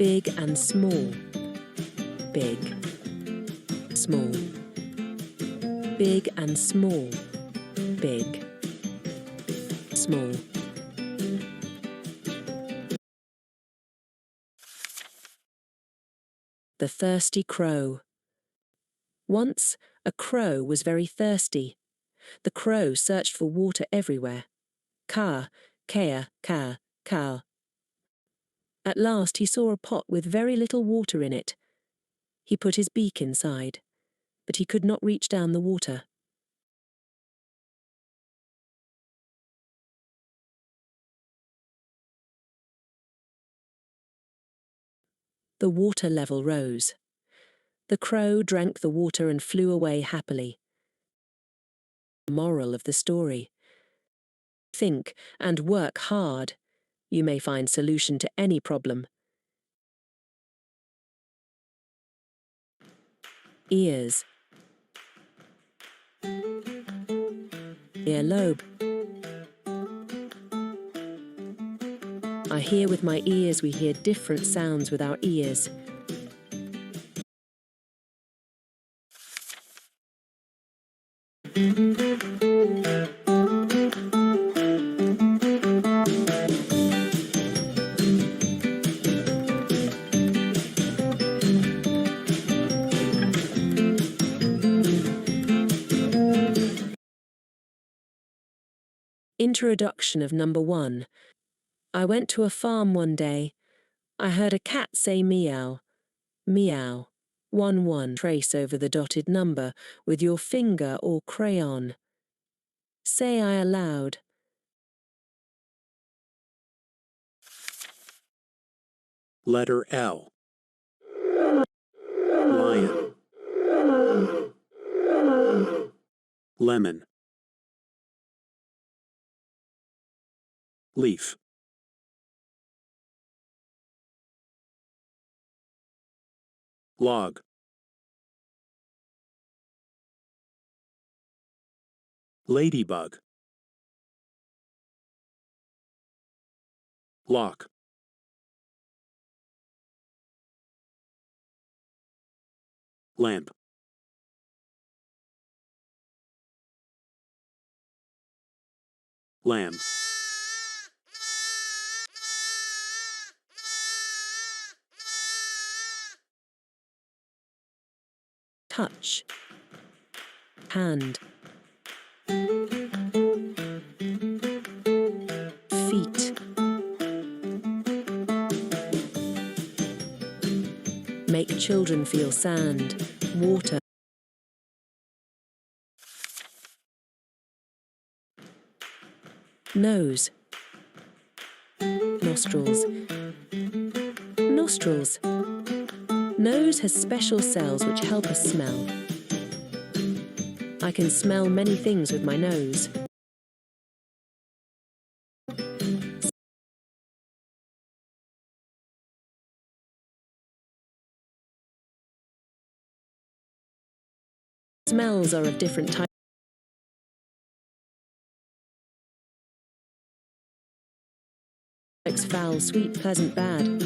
Big and small. Big, small. Big and small. Big, small. The thirsty crow. Once, a crow was very thirsty. The crow searched for water everywhere. Ka, kea, ka, cow. At last he saw a pot with very little water in it. He put his beak inside, but he could not reach down the water. The water level rose. The crow drank the water and flew away happily. Moral of the story: think and work hard. You may find solution to any problem. Ears. Earlobe. I hear with my ears, we hear different sounds with our ears. Introduction of number 1. I went to a farm one day. I heard a cat say meow. Meow. 1-1. Trace over the dotted number with your finger or crayon. Say I aloud. Letter L. Lion. Lemon. Leaf. Log. Ladybug. Lock. Lamp. Lamb. Touch. Hand. Feet. Make children feel sand, water. Nose. Nostrils. Nostrils. Nose has special cells which help us smell. I can smell many things with my nose. Smells are of different types. Foul, sweet, pleasant, bad.